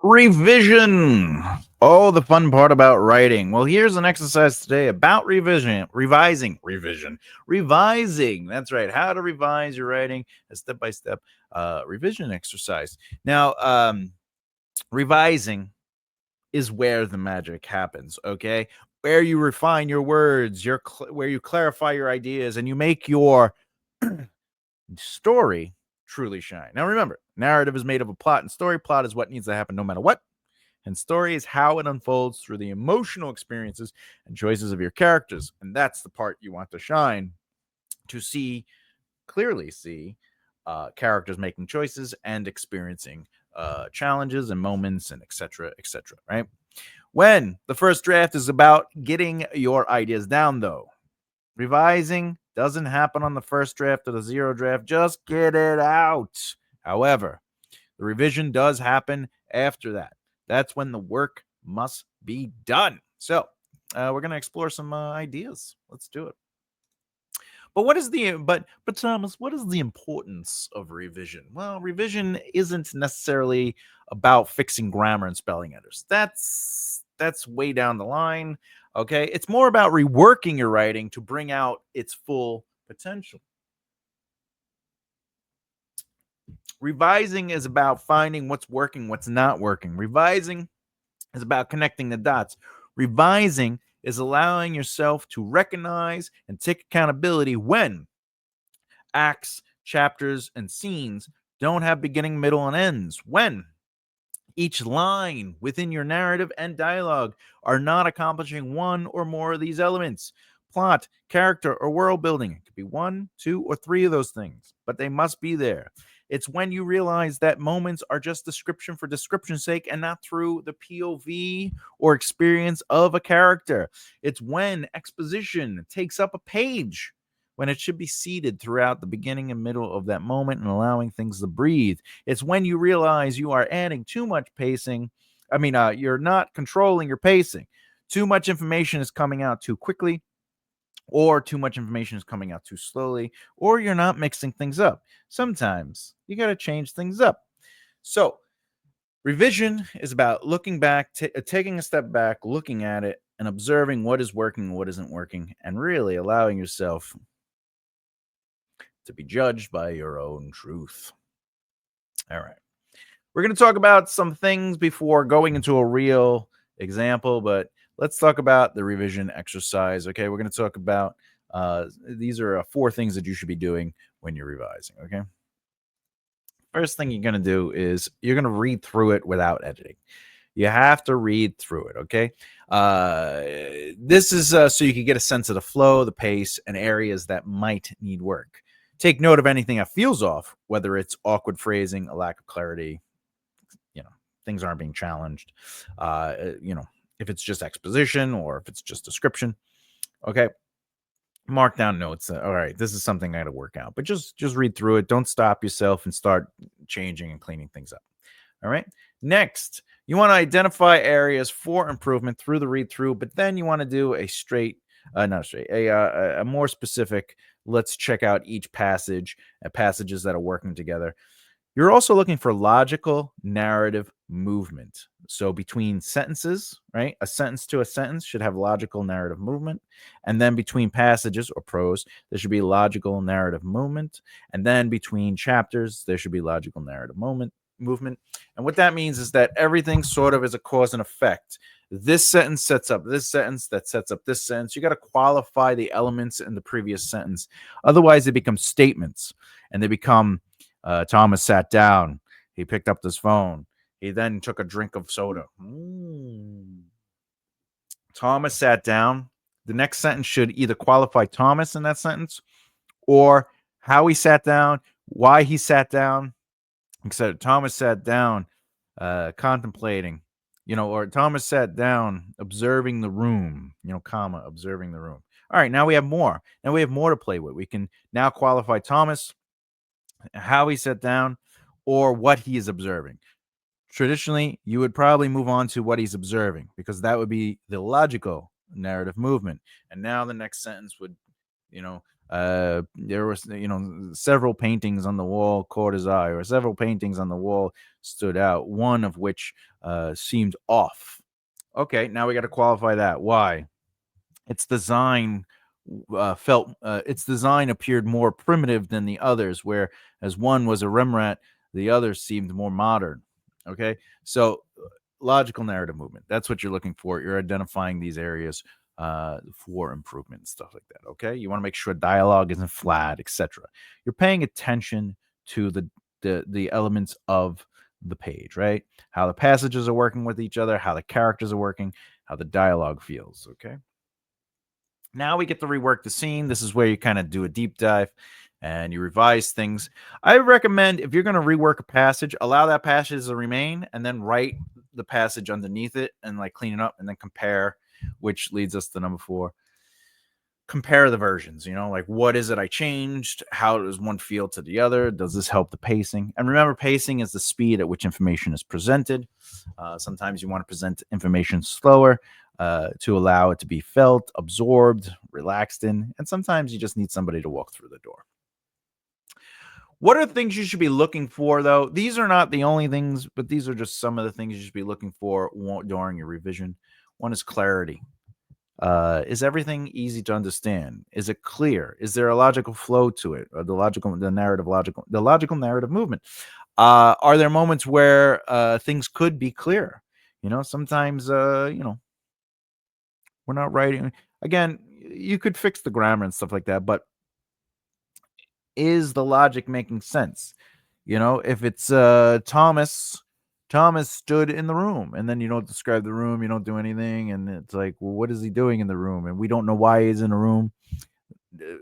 Revision. Oh, the fun part about writing. Well, here's an exercise today about revising. That's right. How to revise your writing, a step-by-step revision exercise. Now, revising is where the magic happens. Okay, where you refine your words, where you clarify your ideas, and you make your story truly shine. Now, remember, narrative is made of a plot and story. Plot is what needs to happen no matter what. And story is how it unfolds through the emotional experiences and choices of your characters. And that's the part you want to shine, to clearly see characters making choices and experiencing challenges and moments and etc. etc. Right? When the first draft is about getting your ideas down, though, revising doesn't happen on the first draft or the zero draft. Just get it out. However, the revision does happen after that. That's when the work must be done. So we're going to explore some ideas. Let's do it. But Thomas, what is the importance of revision? Well, revision isn't necessarily about fixing grammar and spelling errors. That's way down the line. Okay, it's more about reworking your writing to bring out its full potential. Revising is about finding what's working, what's not working. Revising is about connecting the dots. Revising is allowing yourself to recognize and take accountability when acts, chapters, and scenes don't have beginning, middle, and ends. When each line within your narrative and dialogue are not accomplishing one or more of these elements. Plot, character, or world building. It could be one, two, or three of those things, but they must be there. It's when you realize that moments are just description for description's sake and not through the POV or experience of a character. It's when exposition takes up a page when it should be seated throughout the beginning and middle of that moment and allowing things to breathe. It's when you realize you are adding too much pacing. You're not controlling your pacing. Too much information is coming out too quickly, or too much information is coming out too slowly, or you're not mixing things up. Sometimes you got to change things up. So, revision is about looking back, taking a step back, looking at it, and observing what is working and what isn't working, and really allowing yourself to be judged by your own truth. All right. We're going to talk about some things before going into a real example, but let's talk about the revision exercise. Okay. We're going to talk about these are 4 things that you should be doing when you're revising. Okay. First thing you're going to do is you're going to read through it without editing. You have to read through it. Okay. This is so you can get a sense of the flow, the pace, and areas that might need work. Take note of anything that feels off, whether it's awkward phrasing, a lack of clarity, things aren't being challenged. If it's just exposition or if it's just description. Okay. Mark down notes. All right, this is something I got to work out, but just read through it. Don't stop yourself and start changing and cleaning things up. All right. Next, you want to identify areas for improvement through the read through, but then you want to do a more specific. Let's check out each passage, passages that are working together. You're also looking for logical narrative movement. So between sentences, right? A sentence to a sentence should have logical narrative movement. And then between passages or prose, there should be logical narrative movement. And then between chapters, there should be logical narrative movement. And what that means is that everything sort of is a cause and effect. This sentence sets up this sentence that sets up this sentence. You got to qualify the elements in the previous sentence. Otherwise, they become statements and they become Thomas sat down. He picked up his phone. He then took a drink of soda. Thomas sat down. The next sentence should either qualify Thomas in that sentence or how he sat down, why he sat down. Except Thomas sat down contemplating, or Thomas sat down observing the room, observing the room. All right, now we have more. Now we have more to play with. We can now qualify Thomas, how he sat down, or what he is observing. Traditionally, you would probably move on to what he's observing because that would be the logical narrative movement. And now the next sentence would, There was, several paintings on the wall caught his eye, or several paintings on the wall stood out, one of which seemed off. Okay, now we got to qualify that. Why? Its design its design appeared more primitive than the others, where as one was a Rembrandt, the other seemed more modern. Okay, so logical narrative movement. That's what you're looking for. You're identifying these areas for improvement and stuff like that. Okay, you want to make sure dialogue isn't flat, etc. You're paying attention to the elements of the page, right? How the passages are working with each other, how the characters are working, how the dialogue feels. Okay. Now we get to rework the scene. This is where you kind of do a deep dive and you revise things. I recommend, if you're going to rework a passage, allow that passage to remain and then write the passage underneath it and like clean it up and then compare, which leads us to number 4. Compare the versions, like what is it I changed? How does one feel to the other? Does this help the pacing? And remember, pacing is the speed at which information is presented. Sometimes you want to present information slower to allow it to be felt, absorbed, relaxed in. And sometimes you just need somebody to walk through the door. What are things you should be looking for, though? These are not the only things, but these are just some of the things you should be looking for during your revision. One is clarity. Is everything easy to understand? Is it clear? Is there a logical flow to it? Or the logical narrative movement? Are there moments where things could be clear? Sometimes we're not writing. Again, you could fix the grammar and stuff like that, but is the logic making sense? If it's Thomas stood in the room, and then you don't describe the room, you don't do anything, and it's like, well, what is he doing in the room? And we don't know why he's in a room.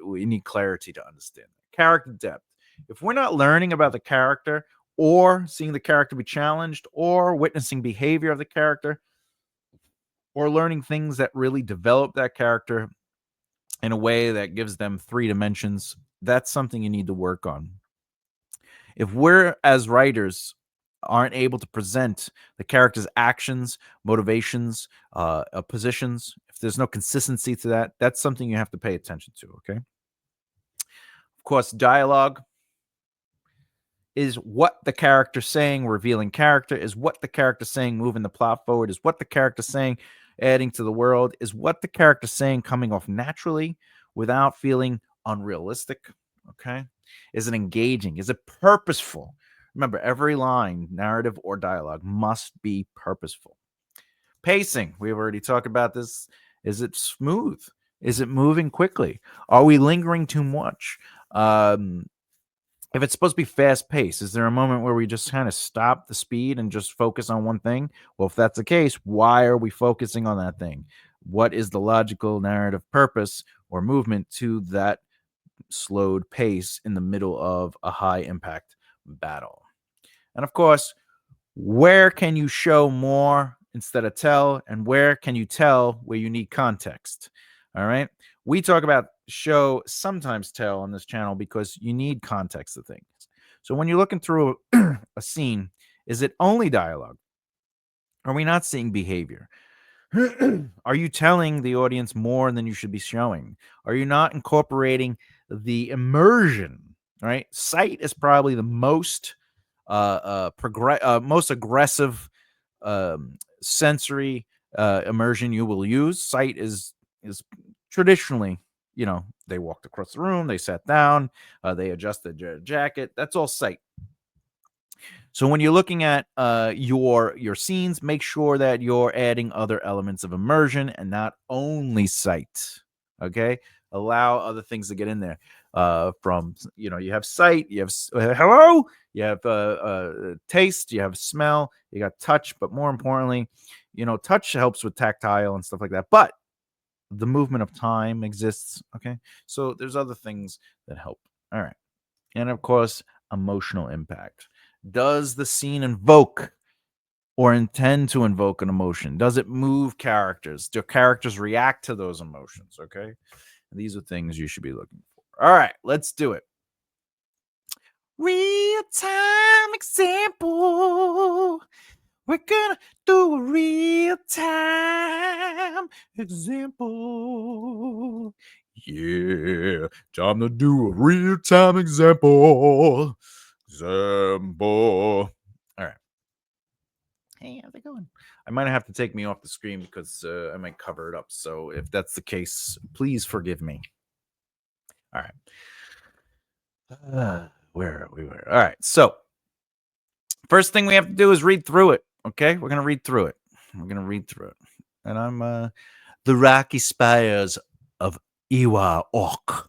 We need clarity to understand that. Character depth. If we're not learning about the character or seeing the character be challenged or witnessing behavior of the character or learning things that really develop that character in a way that gives them 3 dimensions, that's something you need to work on. If we're, as writers, aren't able to present the character's actions, motivations, positions, if there's no consistency to that, that's something you have to pay attention to. Okay. Of course, dialogue is what the character's saying, revealing character, is what the character's saying, moving the plot forward, is what the character's saying, adding to the world, is what the character's saying, coming off naturally without feeling unrealistic. Okay. Is it engaging? Is it purposeful? Remember, every line, narrative or dialogue, must be purposeful. Pacing, we've already talked about this. Is it smooth? Is it moving quickly? Are we lingering too much? If it's supposed to be fast paced, is there a moment where we just kind of stop the speed and just focus on one thing? Well, if that's the case, why are we focusing on that thing? What is the logical narrative purpose or movement to that slowed pace in the middle of a high impact battle? And of course, where can you show more instead of tell? And where can you tell where you need context? All right. We talk about show, sometimes tell on this channel because you need context to things. So when you're looking through a scene, is it only dialogue? Are we not seeing behavior? Are you telling the audience more than you should be showing? Are you not incorporating the immersion? Right. Sight is probably the most most aggressive sensory immersion you will use. Sight is traditionally, they walked across the room, they sat down, they adjusted their jacket. That's all sight. So when you're looking at your scenes, make sure that you're adding other elements of immersion and not only sight. Okay, allow other things to get in there. From you have sight, you have hello, you have taste, you have smell, you got touch, but more importantly, touch helps with tactile and stuff like that. But the movement of time exists. Okay, so there's other things that help. All right, and of course, emotional impact. Does the scene invoke or intend to invoke an emotion? Does it move characters? Do characters react to those emotions? Okay. These are things you should be looking for. All right, let's do it. Real time example. We're gonna do a real time example. Yeah, time to do a real-time example. All right. Hey, how's it going? I might have to take me off the screen because I might cover it up. So if that's the case, please forgive me. All right. Where are we? All right. So first thing we have to do is read through it. Okay, we're gonna read through it. And I'm the rocky spires of Iwa Ork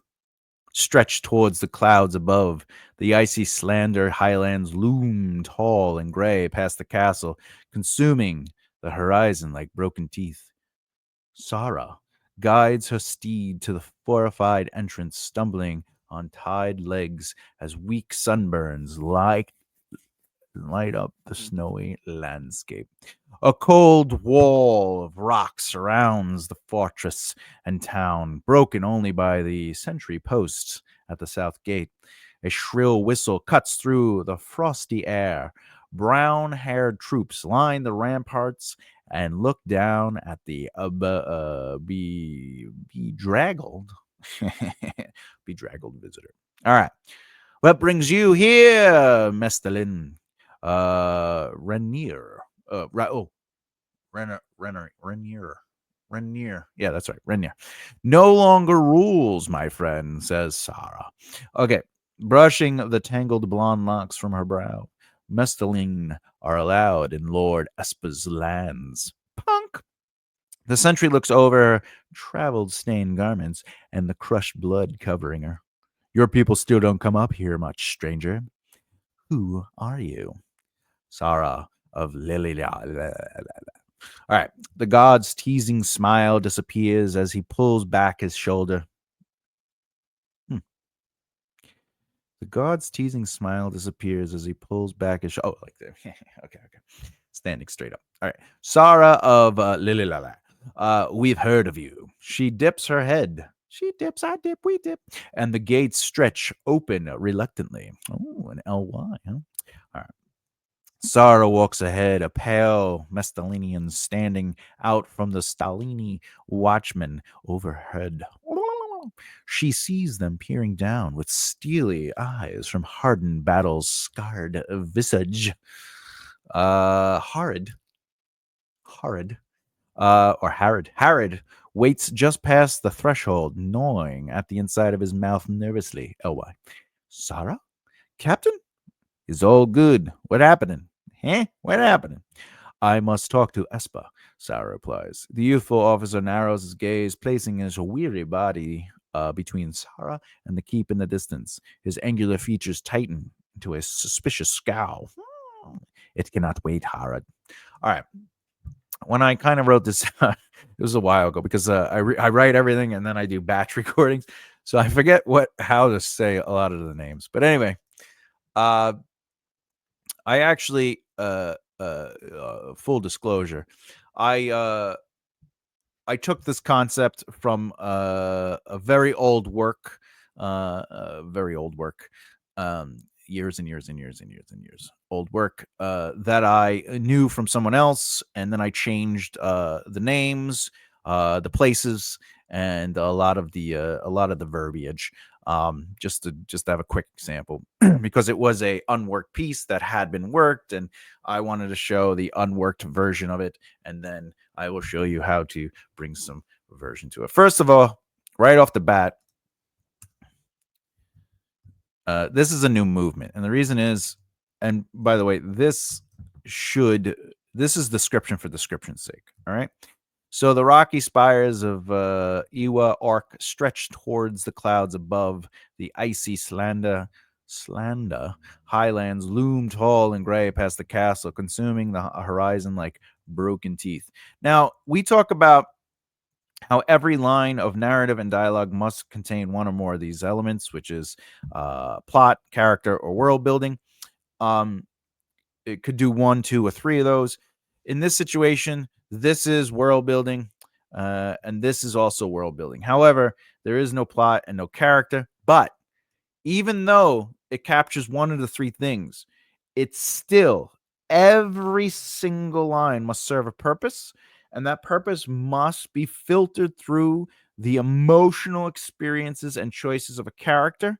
stretched towards the clouds above. The icy slander highlands loom tall and gray past the castle, consuming the horizon like broken teeth. Sarah guides her steed to the fortified entrance, stumbling on tied legs as weak sunburns light up the snowy landscape. A cold wall of rock surrounds the fortress and town, broken only by the sentry posts at the south gate. A shrill whistle cuts through the frosty air. Brown haired troops line the ramparts and look down at the bedraggled, bedraggled visitor. All right. What brings you here, Mestelin? Renier. Renier. Yeah, that's right. Renier. No longer rules, my friend, says Sarah. Okay. Brushing the tangled blonde locks from her brow. Mestelin are allowed in Lord Espa's lands. Punk. The sentry looks over her traveled stained garments and the crushed blood covering her. Your people still don't come up here much, stranger. Who are you? Sarah of Lilila. All right. The god's teasing smile disappears as he pulls back his shoulder. The god's teasing smile disappears as he pulls back his shoulder. Oh, like that. Okay. Standing straight up. All right. Sarah of Lilila. We've heard of you. She dips her head. She dips, I dip, we dip. And the gates stretch open reluctantly. Oh, an LY, huh? All right. Sarah walks ahead, a pale Mestalinian standing out from the Stalini watchmen overhead. She sees them peering down with steely eyes from hardened battle's scarred visage. Horrid. Or Harrod. Harrod waits just past the threshold, gnawing at the inside of his mouth nervously. Ly. Sarah? Captain? Is all good. What happening? Huh? What happening? I must talk to Espa, Sarah replies. The youthful officer narrows his gaze, placing his weary body between Sarah and the keep in the distance. His angular features tighten into a suspicious scowl. It cannot wait, Harrod. All right. When I kind of wrote this, it was a while ago because I write everything and then I do batch recordings, so I forget how to say a lot of the names. But anyway, I actually full disclosure, I took this concept from a very old work, years and years and years and years and years old work that I knew from someone else, and then I changed the names, the places, and a lot of the verbiage. Just to have a quick example, because it was a unworked piece that had been worked, and I wanted to show the unworked version of it, and then I will show you how to bring some version to it. First of all, right off the bat, this is a new movement, and the reason is, and by the way, this is description for description's sake. All right. So the rocky spires of Iwa Ork stretch towards the clouds above. The icy Slanda highlands loom tall and gray past the castle, consuming the horizon like broken teeth. Now, we talk about how every line of narrative and dialogue must contain one or more of these elements, which is plot, character, or world building. It could do one, two, or three of those. In this situation, this is world building, and this is also world building. However, there is no plot and no character. But even though it captures one of the three things, it's still every single line must serve a purpose, and that purpose must be filtered through the emotional experiences and choices of a character,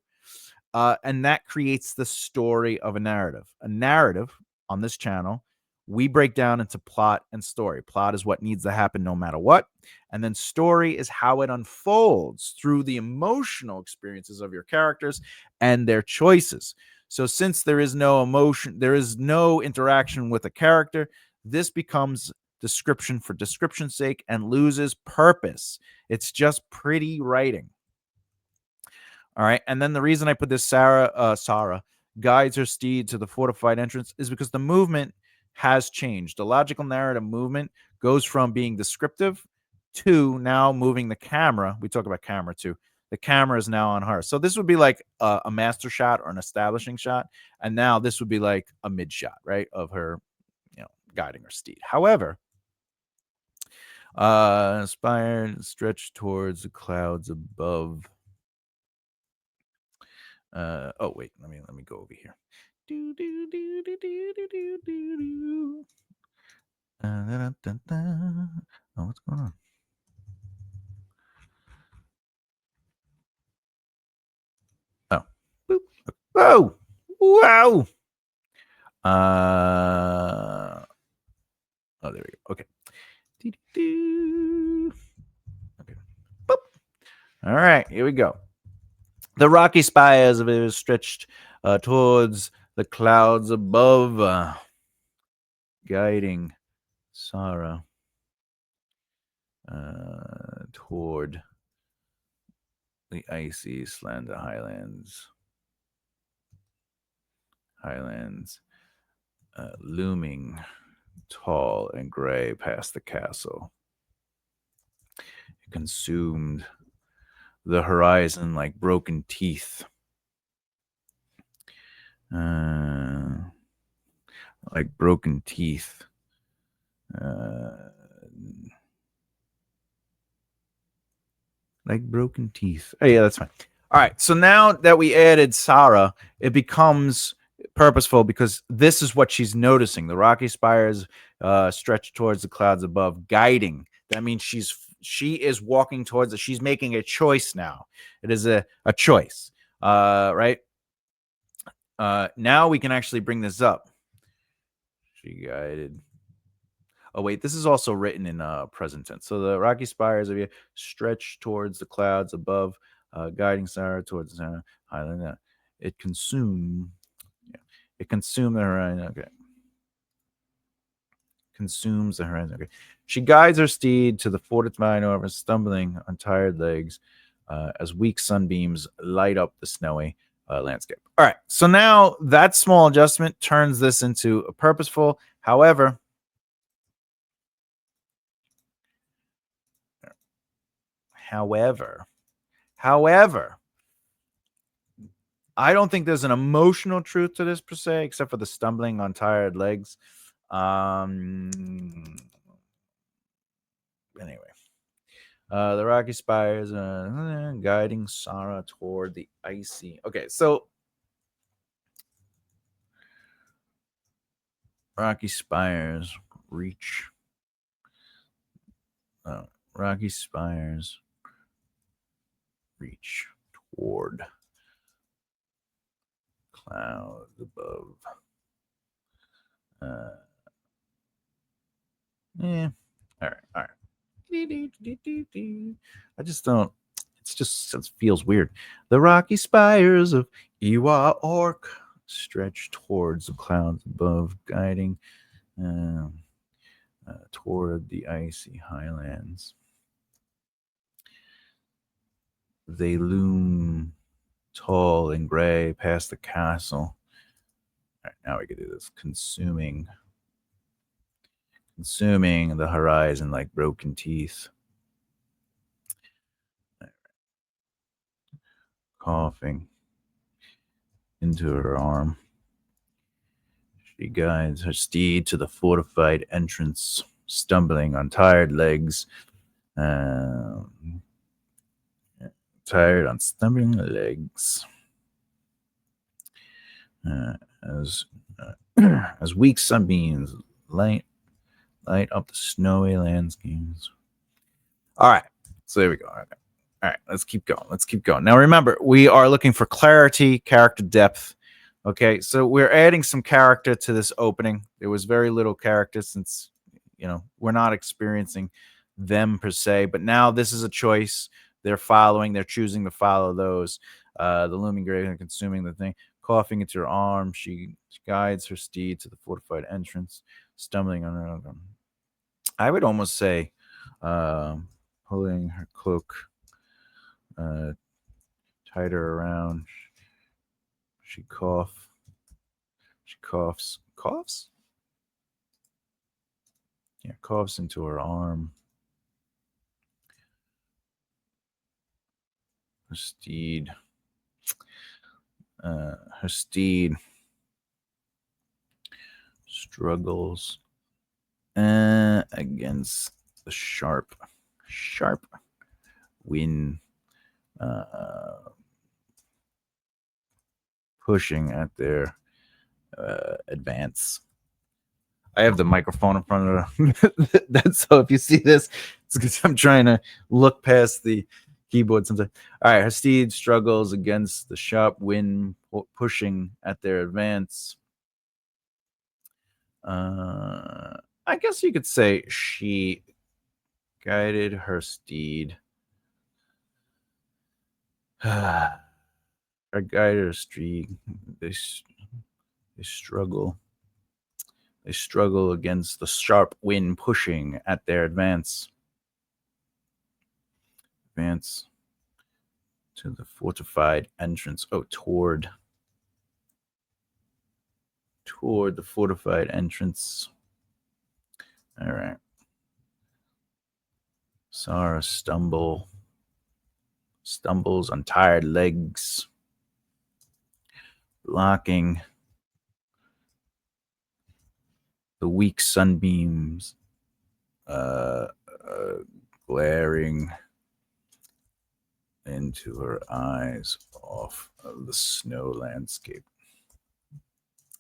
and that creates the story of a narrative. A narrative on this channel, we break down into plot and story. Plot is what needs to happen no matter what. And then story is how it unfolds through the emotional experiences of your characters and their choices. So, since there is no emotion, there is no interaction with a character, this becomes description for description's sake and loses purpose. It's just pretty writing. All right. And then the reason I put this Sarah guides her steed to the fortified entrance is because the movement has changed. The logical narrative movement goes from being descriptive to now moving the camera. We talk about camera too. The camera is now on her. So this would be like a master shot or an establishing shot. And now this would be like a mid shot, right? Of her, guiding her steed. However, inspired, stretched towards the clouds above. Oh wait, let me go over here. Do do do do do do do do do. Oh, what's going on? Oh, boop. Whoa, wow. Oh, there we go. Okay. Okay. Boop. All right, here we go. The rocky spires of it is stretched towards the clouds above, guiding Sarah toward the icy, slender highlands, looming tall and gray past the castle. It consumed the horizon like broken teeth. Like broken teeth. Like broken teeth. Oh, yeah, that's fine. All right. So now that we added Sarah, it becomes purposeful because this is what she's noticing. The rocky spires stretch towards the clouds above, guiding. That means she is walking towards it. She's making a choice now. It is a choice. Right? Now we can actually bring this up. She guided. Oh, wait, this is also written in present tense. So the rocky spires of you stretch towards the clouds above, guiding Sarah towards the center, highland. It consumed. Yeah, it consumed the horizon. Okay. Consumes the horizon. Okay. She guides her steed to the fortified over, stumbling on tired legs as weak sunbeams light up the snowy landscape. All right. So now that small adjustment turns this into a purposeful. However, I don't think there's an emotional truth to this per se, except for the stumbling on tired legs. Anyway, the rocky spires guiding Sarah toward the icy. Okay, so rocky spires reach. Rocky spires reach toward clouds above. All right. I just don't. It feels weird. The rocky spires of Iwa Orc stretch towards the clouds above, guiding toward the icy highlands. They loom tall and gray past the castle. All right, now we can do this. Consuming the horizon like broken teeth. Coughing into her arm. She guides her steed to the fortified entrance, stumbling on tired legs. Tired on stumbling legs. As weak sunbeams light up the snowy landscapes. All right, so there we go. Okay. All right, let's keep going. Let's keep going. Now, remember, we are looking for clarity, character depth. Okay, so we're adding some character to this opening. There was very little character since, we're not experiencing them per se, but now this is a choice. They're choosing to follow those. The looming grave and consuming the thing, coughing into her arm. She guides her steed to the fortified entrance, stumbling on her. I would almost say, pulling her cloak uh, tighter around. She coughs. Coughs? Yeah, coughs into her arm. Her steed. Her steed struggles against the sharp wind, pushing at their advance. I have the microphone in front of her. That's so if you see this, it's because I'm trying to look past the keyboard sometimes. All right, her steed struggles against the sharp wind, pushing at their advance. I guess you could say she guided her steed. Her guided her steed. They struggle. They struggle against the sharp wind pushing at their advance. Advance to the fortified entrance. Oh, toward the fortified entrance. All right. Sarah stumbles on tired legs, blocking the weak sunbeams, glaring into her eyes off of the snow landscape.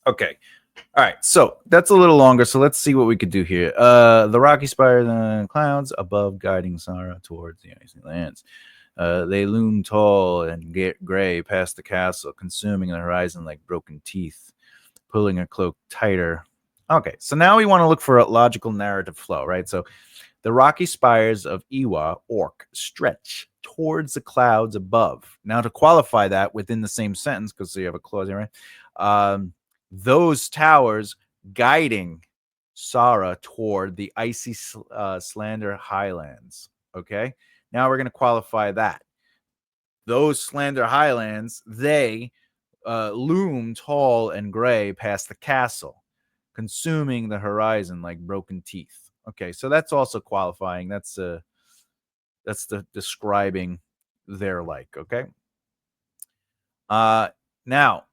Okay. All right. So that's a little longer. So let's see what we could do here. The rocky spires and clouds above guiding Sarah towards the icy lands. They loom tall and gray past the castle, consuming the horizon like broken teeth, pulling her cloak tighter. Okay. So now we want to look for a logical narrative flow, right? So the rocky spires of Iwa, Orc, stretch towards the clouds above. Now, to qualify that within the same sentence, because you have a clause here, right? Those towers guiding Sarah toward the icy Slander highlands. Okay? Now we're going to qualify that. Those Slander highlands, they loom tall and gray past the castle, consuming the horizon like broken teeth. Okay, so that's also qualifying. That's the describing their like. Okay. Now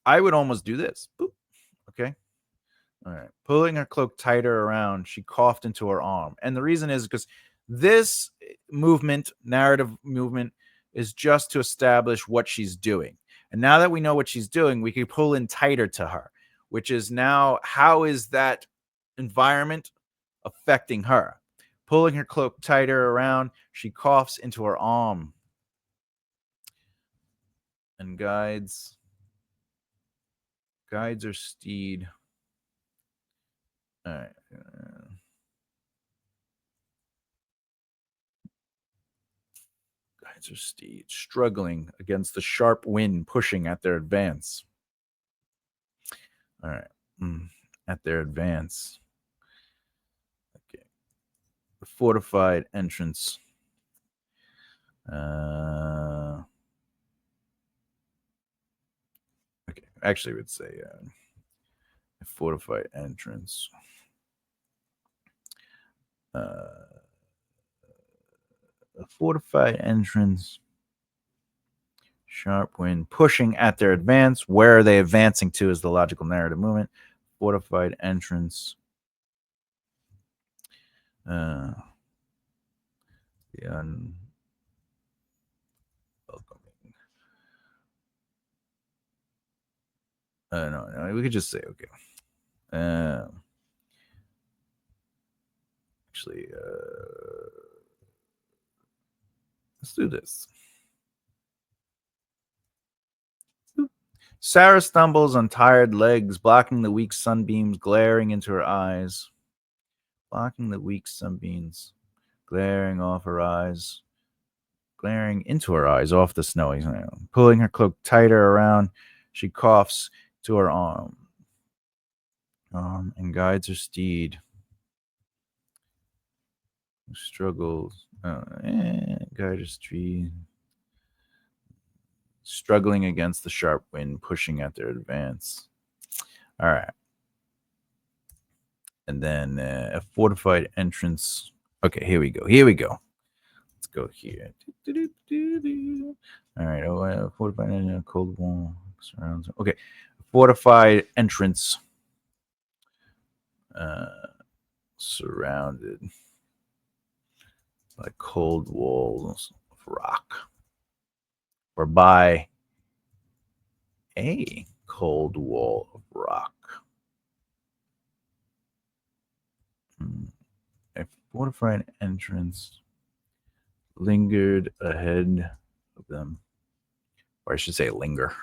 I would almost do this. Boop. Okay. All right. Pulling her cloak tighter around, she coughed into her arm, and the reason is because this narrative movement, is just to establish what she's doing. And now that we know what she's doing, we can pull in tighter to her, which is now how is that environment affecting her? Pulling her cloak tighter around, she coughs into her arm and guides her steed. All right. Guides her steed, struggling against the sharp wind pushing at their advance. All right. At their advance. Okay. The fortified entrance. Okay. Actually, I would say a fortified entrance. A fortified entrance. Sharp wind pushing at their advance. Where are they advancing to is the logical narrative movement. Fortified entrance. The unwelcoming. No, we could just say okay. Actually, do this. Sarah stumbles on tired legs, blocking the weak sunbeams glaring into her eyes. Blocking the weak sunbeams glaring off her eyes. Glaring into her eyes off the snowy snow. Pulling her cloak tighter around, she coughs to her arm. And guides her steed. Struggles. Guide her steed. Struggling against the sharp wind, pushing at their advance. All right. And then a fortified entrance. Okay, here we go. Let's go here. All right. Fortified entrance, cold wall surrounds. Okay. Fortified entrance. Surrounded by cold walls of rock. Or by a cold wall of rock. A fortified entrance lingered ahead of them. Or I should say linger.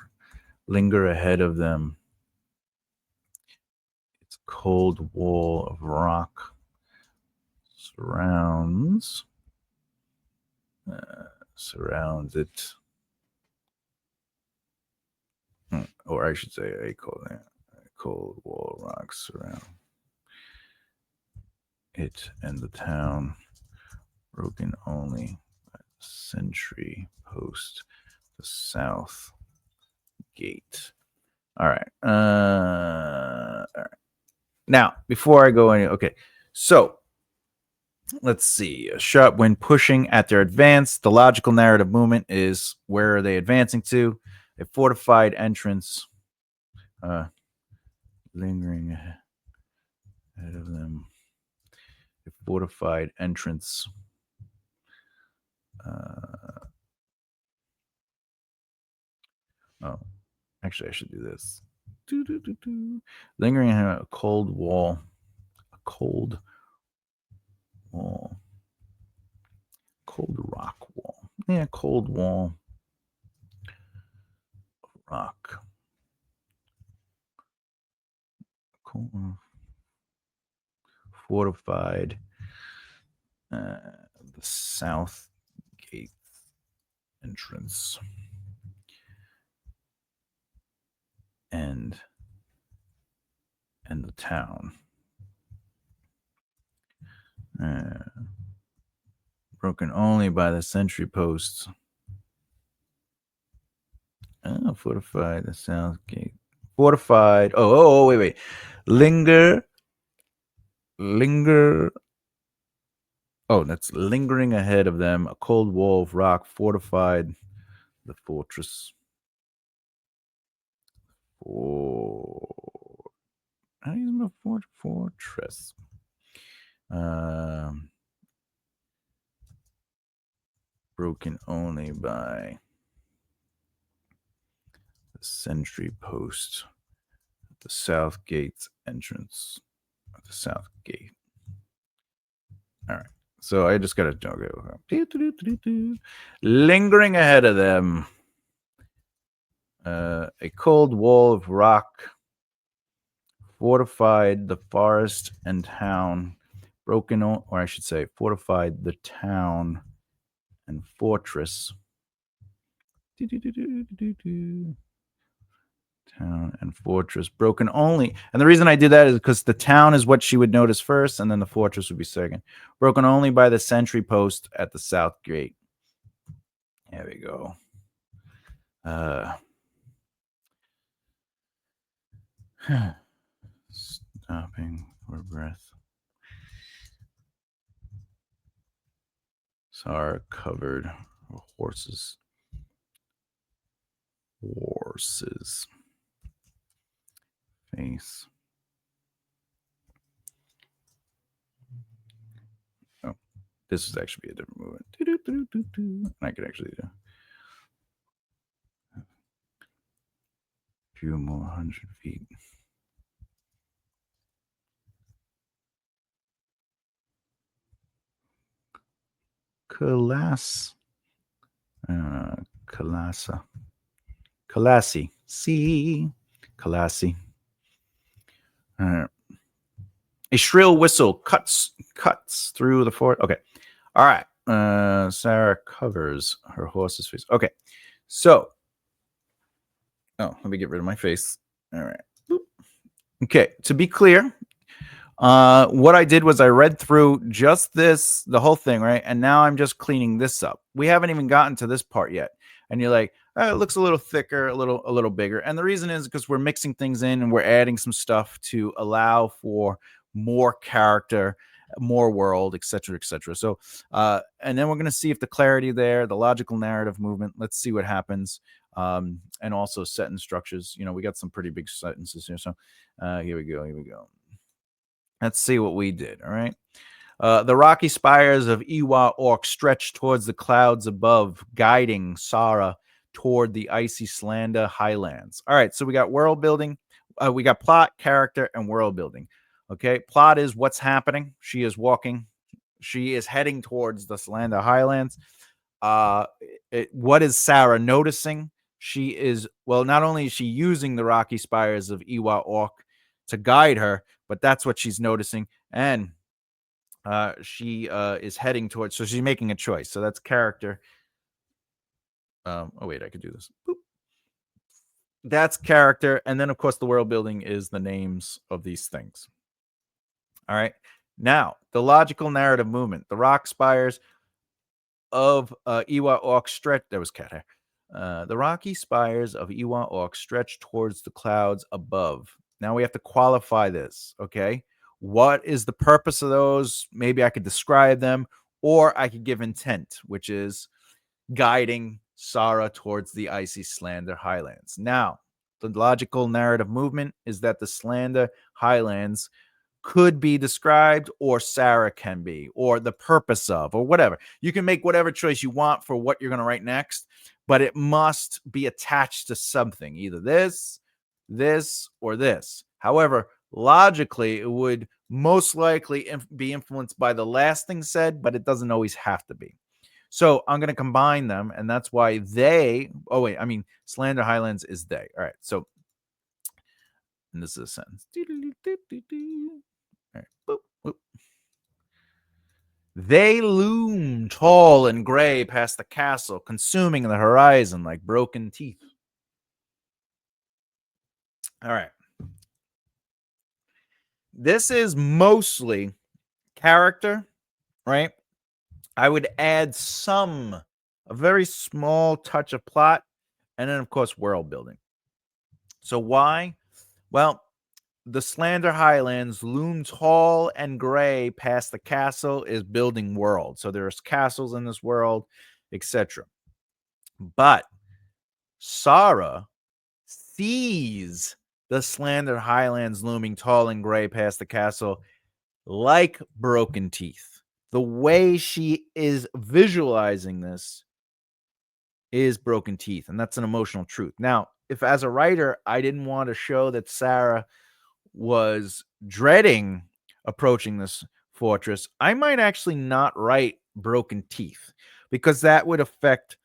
Linger ahead of them. Its cold wall of rock surrounds it. Or I should say a cold wall of rock surround it and the town, broken only by the sentry post, the south gate. All right. All right. Now, before I go any, okay. So let's see. When pushing at their advance, the logical narrative movement is where are they advancing to? A fortified entrance, lingering ahead of them. A fortified entrance. Actually, I should do this. Lingering ahead of a cold wall. A cold wall. Cold rock wall. Yeah, cold wall. Rock. Cold. Fortified. The south gate entrance. And the town. Broken only by the sentry posts. Fortified the south gate. Fortified. Wait. Linger. That's lingering ahead of them. A cold wall of rock fortified the fortress. How do you use the fortress? Broken only by the sentry post at the south gate's entrance. At the south gate. All right. So I just got to lingering ahead of them. A cold wall of rock fortified the forest and town. Or I should say, fortified the town and fortress. Town and fortress broken only. And the reason I did that is because the town is what she would notice first, and then the fortress would be second. Broken only by the sentry post at the south gate. There we go. Stopping for breath. Sar covered horses. Face. Oh, this would actually be a different movement. I could actually do a few more 100 feet. Class Uh, Kalasa. Kalasi. See. Kalasi. Uh, a shrill whistle cuts through the fort. Okay. All right. Sarah covers her horse's face. Okay. So, let me get rid of my face. All right. Boop. Okay. To be clear, what I did was I read through just the whole thing, right? And now I'm just cleaning this up. We haven't even gotten to this part yet. And you're like, oh, it looks a little thicker, a little bigger. And the reason is because we're mixing things in and we're adding some stuff to allow for more character, more world, etc., etc. So, and then we're going to see if the clarity there, the logical narrative movement. Let's see what happens. And also sentence structures. We got some pretty big sentences here. So, here we go. Here we go. Let's see what we did. All right. The rocky spires of Iwa Orc stretched towards the clouds above, guiding Sara toward the icy Slanda highlands. All right. So we got world building. We got plot, character, and world building. Okay. Plot is what's happening. She is walking. She is heading towards the Slanda highlands. What is Sara noticing? She is, well, not only is she using the rocky spires of Iwa Orc to guide her, but that's what she's noticing. And she is heading towards, so she's making a choice. So that's character. Oh, wait, I could do this. Boop. That's character. And then, of course, the world building is the names of these things. All right. Now, the logical narrative movement, the rock spires of Iwa Orc stretch. There was cat hair. The rocky spires of Iwa Orc stretch towards the clouds above. Now we have to qualify this, okay? What is the purpose of those? Maybe I could describe them, or I could give intent, which is guiding Sara towards the icy Slanda highlands. Now, the logical narrative movement is that the Slanda highlands could be described, or Sara can be, or the purpose of, or whatever. You can make whatever choice you want for what you're going to write next, but it must be attached to something, either this, or this. However, logically, it would most likely be influenced by the last thing said, but it doesn't always have to be. So I'm going to combine them, and that's why Slanda Highlands is they. All right, so, and this is a sentence. All right, boop, boop. They loom tall and gray past the castle, consuming the horizon like broken teeth. All right. This is mostly character, right? I would add a very small touch of plot, and then, of course, world building. So why? Well, the Slanda Highlands loom tall and gray past the castle is building world. So there's castles in this world, etc. But Sara sees the Slanda Highlands looming tall and gray past the castle like broken teeth. The way she is visualizing this is broken teeth, and that's an emotional truth. Now, if as a writer, I didn't want to show that Sara was dreading approaching this fortress, I might actually not write broken teeth, because that would affect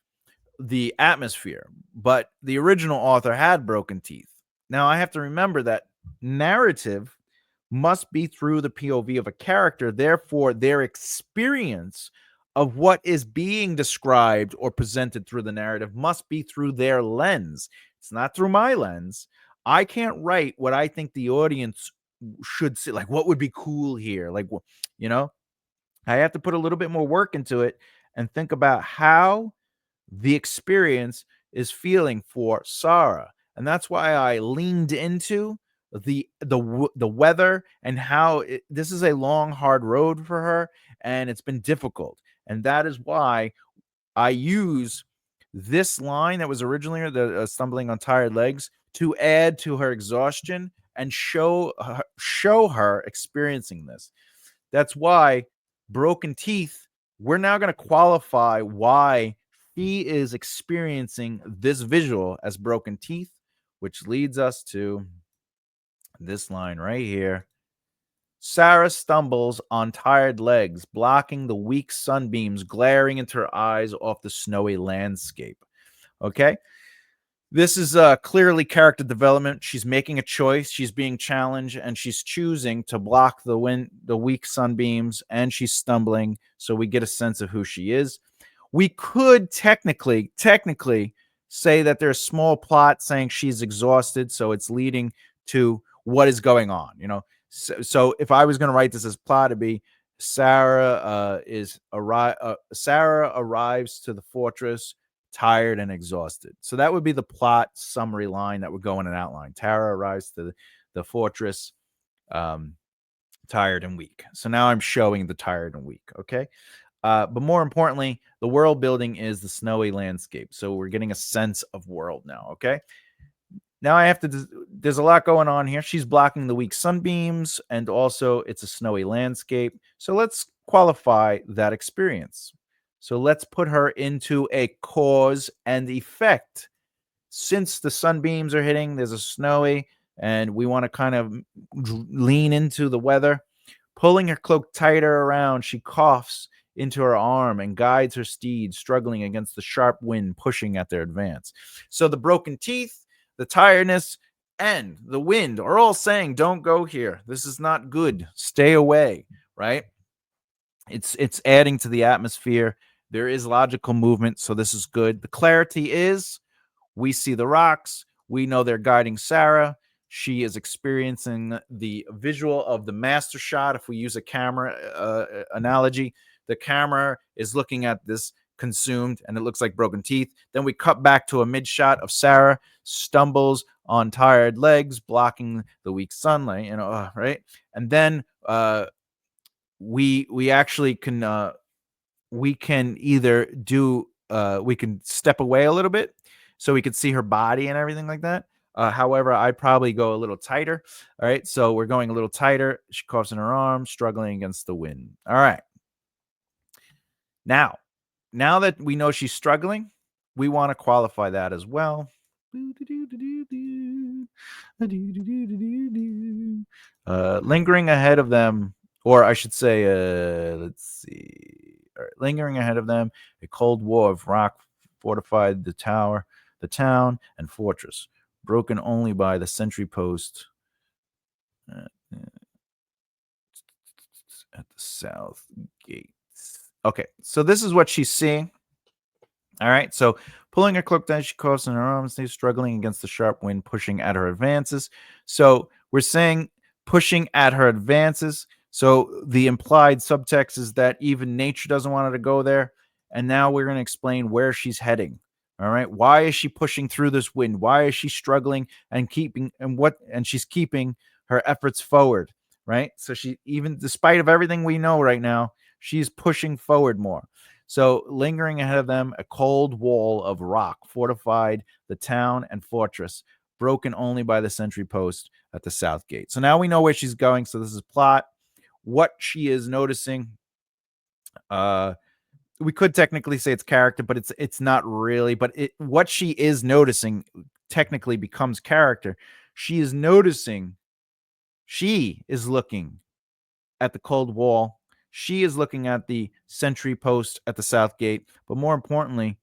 the atmosphere. But the original author had broken teeth. Now I have to remember that narrative must be through the POV of a character. Therefore, their experience of what is being described or presented through the narrative must be through their lens. It's not through my lens. I can't write what I think the audience should see. Like, what would be cool here? Like, I have to put a little bit more work into it and think about how the experience is feeling for Sara. And that's why I leaned into the weather and how this is a long, hard road for her, and it's been difficult. And that is why I use this line that was originally the stumbling on tired legs to add to her exhaustion and show her experiencing this. That's why broken teeth, we're now going to qualify why she is experiencing this visual as broken teeth, which leads us to this line right here. Sarah stumbles on tired legs, blocking the weak sunbeams glaring into her eyes off the snowy landscape. Okay. This is clearly character development. She's making a choice. She's being challenged, and she's choosing to block the weak sunbeams, and she's stumbling. So we get a sense of who she is. We could technically say that there's a small plot saying she's exhausted, so it's leading to what is going on. So if I was going to write this as plot, it'd be Sarah arrives to the fortress tired and exhausted. So that would be the plot summary line that would go in an outline. Tara arrives to the fortress um, tired and weak. So now I'm showing the tired and weak. Okay. But more importantly, the world building is the snowy landscape. So we're getting a sense of world now. Okay. Now I have to, there's a lot going on here. She's blocking the weak sunbeams, and also it's a snowy landscape. So let's qualify that experience. So let's put her into a cause and effect. Since the sunbeams are hitting, there's a snowy, and we want to kind of lean into the weather. Pulling her cloak tighter around, she coughs into her arm and guides her steed, struggling against the sharp wind pushing at their advance. So the broken teeth, the tiredness, and the wind are all saying, don't go here. This is not good. Stay away, right? It's adding to the atmosphere. There is logical movement, so this is good. The clarity is we see the rocks. We know they're guiding Sarah. She is experiencing the visual of the master shot. If we use a camera analogy, the camera is looking at this consumed and it looks like broken teeth. Then we cut back to a mid shot of Sarah stumbles on tired legs, blocking the weak sunlight, right? And then we actually can we can either do we can step away a little bit so we could see her body and everything like that. However, I'd probably go a little tighter. All right, so we're going a little tighter. She coughs in her arm, struggling against the wind. All right. Now that we know she's struggling, we want to qualify that as well. Lingering ahead of them, or I should say, let's see. All right, lingering ahead of them, a cold wall of rock fortified the town, and fortress, broken only by the sentry post at the south gate. Okay, so this is what she's seeing. All right, so pulling her cloak down, she coughs in her arms, stays struggling against the sharp wind, pushing at her advances. So we're saying pushing at her advances. So the implied subtext is that even nature doesn't want her to go there. And now we're going to explain where she's heading. All right, why is she pushing through this wind? Why is she struggling and she's keeping her efforts forward, right? So she, even despite of everything we know right now, she's pushing forward more. So, lingering ahead of them, a cold wall of rock fortified the town and fortress, broken only by the sentry post at the south gate. So now we know where she's going. So this is plot. What she is noticing. We could technically say it's character, but it's not really. But what she is noticing technically becomes character. She is noticing. She is looking at the cold wall. She is looking at the sentry post at the south gate, but more importantly,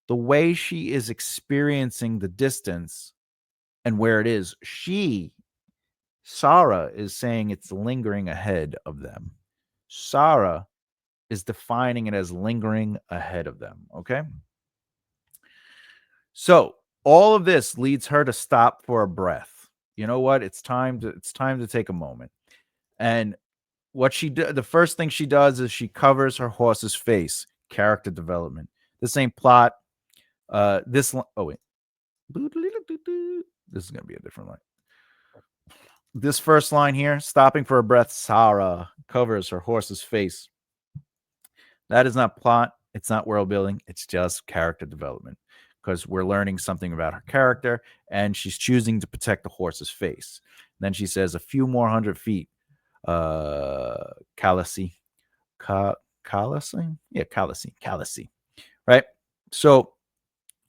the way she is experiencing the distance and where it is, Sarah, is saying it's lingering ahead of them. Sarah is defining it as lingering ahead of them. Okay. So all of this leads her to stop for a breath. You know what? It's time to take a moment. And the first thing she does is she covers her horse's face. Character development. This ain't plot. Oh wait, this is gonna be a different line. This first line here, stopping for a breath, Sarah covers her horse's face. That is not plot. It's not world building. It's just character development, because we're learning something about her character, and she's choosing to protect the horse's face. And then she says, a few more 100 feet. Calisi. Calisi? Yeah, Calisi. Right? So,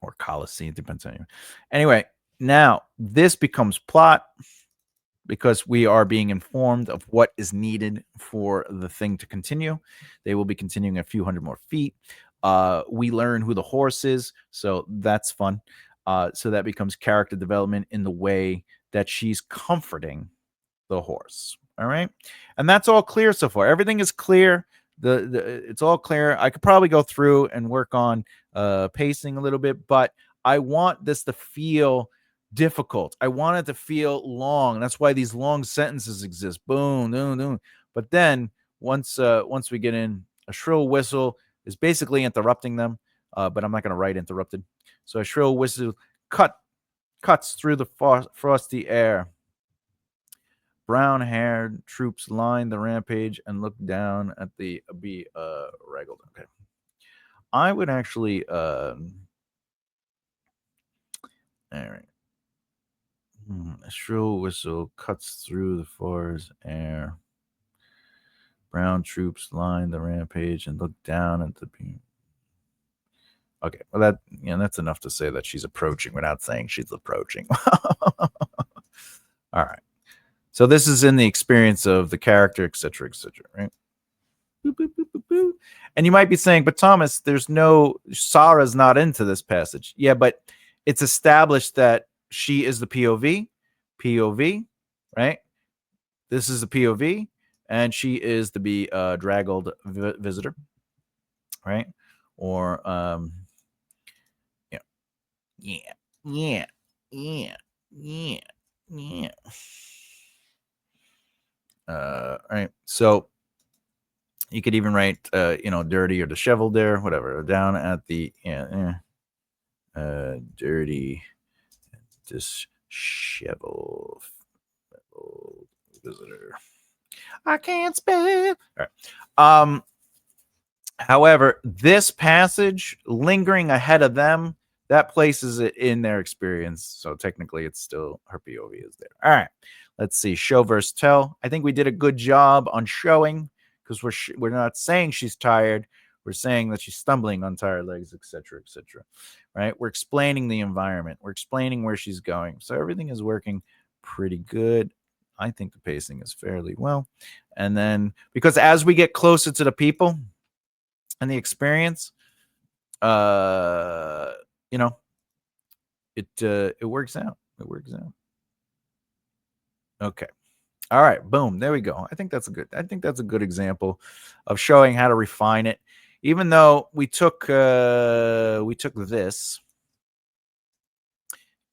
or Colosseum, depends on you. Anyway, now this becomes plot. because we are being informed of what is needed for the thing to continue. They will be continuing a few hundred more feet. We learn who the horse is, so that's fun. So that becomes character development in the way that she's comforting the horse. All right. And that's all clear so far. Everything is clear. It's all clear. I could probably go through and work on pacing a little bit, but I want this to feel difficult. I want it to feel long. That's why these long sentences exist. Boom, boom, boom. But then once we get in, a shrill whistle is basically interrupting them. But I'm not going to write interrupted. So a shrill whistle cuts through the frosty air. Brown-haired troops line the rampage and look down at the Raggled. Okay, I would actually. All right. A shrill whistle cuts through the forest air. Brown troops line the rampage and look down at the beam. Okay, well that's enough to say that she's approaching without saying she's approaching. All right. So this is in the experience of the character, etc., right? Boop, boop, boop, boop, boop. And you might be saying, but Thomas, Sarah's not into this passage. Yeah, but it's established that she is the POV, right? This is the POV, and she is the draggled visitor, right? Or yeah. All right. So you could even write, dirty or disheveled there, whatever. Down at the dirty, disheveled visitor. I can't spell. All right. However, this passage lingering ahead of them, that places it in their experience. So technically, it's still her POV is there. All right. Let's see. Show versus tell. I think we did a good job on showing because we're not saying she's tired. We're saying that she's stumbling on tired legs, etc., right? We're explaining the environment. We're explaining where she's going. So everything is working pretty good. I think the pacing is fairly well. And then because as we get closer to the people and the experience, it works out. It works out. Okay. All right. Boom. There we go. I think that's a good example of showing how to refine it. Even though we took this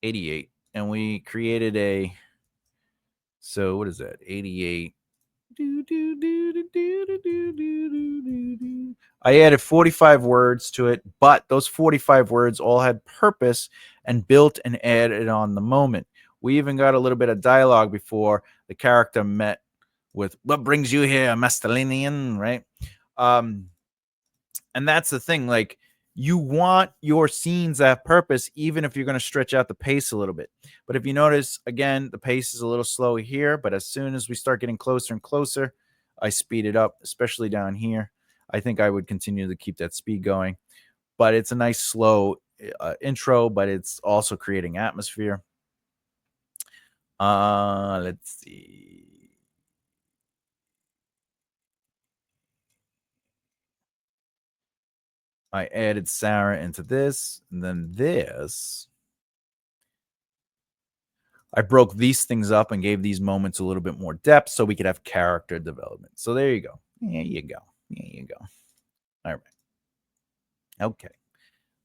88 and we created so what is that? 88. I added 45 words to it, but those 45 words all had purpose and built and added on the moment. We even got a little bit of dialogue before the character met with "What brings you here, Mastalinian?" Right? And that's the thing. Like, you want your scenes to have purpose, even if you're going to stretch out the pace a little bit. But if you notice, again, the pace is a little slow here. But as soon as we start getting closer and closer, I speed it up, especially down here. I think I would continue to keep that speed going. But it's a nice slow intro, but it's also creating atmosphere. Let's see. I added Sarah into this, and then this. I broke these things up and gave these moments a little bit more depth so we could have character development. So there you go. There you go. There you go. All right. Okay.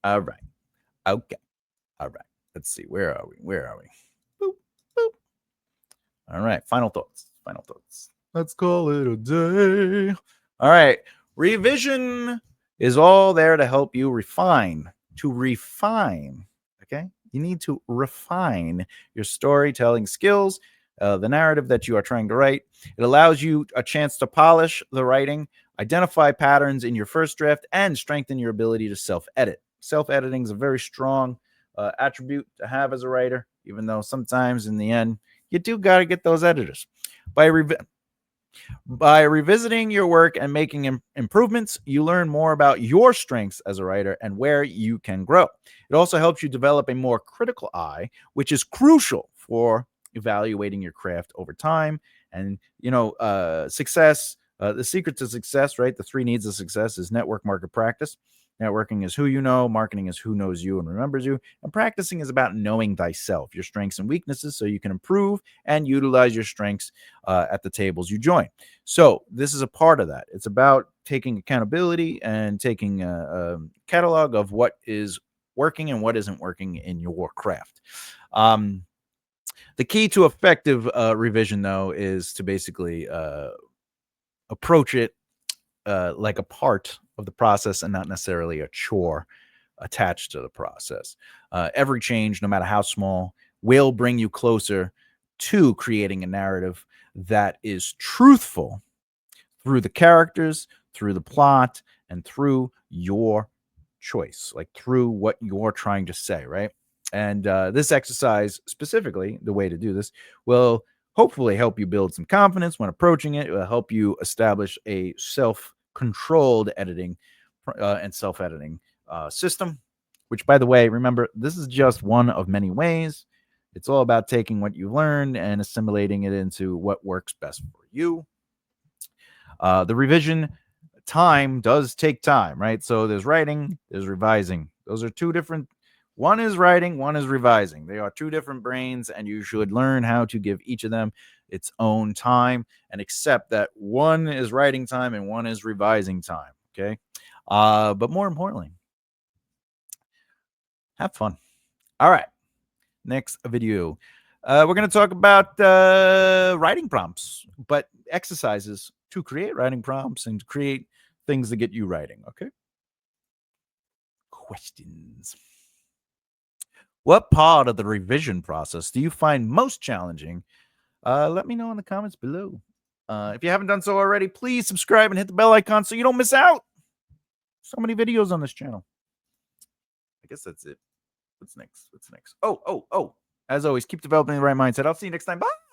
All right. Okay. All right. Let's see. Where are we? Boop, boop. All right. Final thoughts. Let's call it a day. All right. Revision is all there to help you refine. Okay. You need to refine your storytelling skills, the narrative that you are trying to write. It allows you a chance to polish the writing, identify patterns in your first draft, and strengthen your ability to self-edit. Self-editing is a very strong attribute to have as a writer, even though sometimes in the end, you do got to get those editors. By revisiting your work and making improvements, you learn more about your strengths as a writer and where you can grow. It also helps you develop a more critical eye, which is crucial for evaluating your craft over time. And, success, the secret to success, right? The three needs of success is network, market, practice. Networking is who you know, marketing is who knows you and remembers you, and practicing is about knowing thyself, your strengths and weaknesses, so you can improve and utilize your strengths at the tables you join. So this is a part of that. It's about taking accountability and taking a catalog of what is working and what isn't working in your craft. The key to effective revision, though, is to basically approach it like a part of the process and not necessarily a chore attached to the process. Every change, no matter how small, will bring you closer to creating a narrative that is truthful through the characters, through the plot, and through your choice, like through what you're trying to say, right? And this exercise, specifically, the way to do this, will hopefully help you build some confidence when approaching it. It will help you establish a self-controlled editing and self-editing system, which, by the way, remember, this is just one of many ways. It's all about taking what you learned and assimilating it into what works best for you. The revision time does take time, right? So there's writing, there's revising. Those are two different. One is writing, one is revising. They are two different brains, and you should learn how to give each of them its own time and accept that one is writing time and one is revising time. Okay. But more importantly, have fun. All right. Next video. We're going to talk about writing prompts, but exercises to create writing prompts and create things that get you writing. Okay. Questions. What part of the revision process do you find most challenging? Let me know in the comments below. If you haven't done so already, please subscribe and hit the bell icon so you don't miss out. So many videos on this channel. I guess that's it. What's next? Oh. As always, keep developing the right mindset. I'll see you next time. Bye.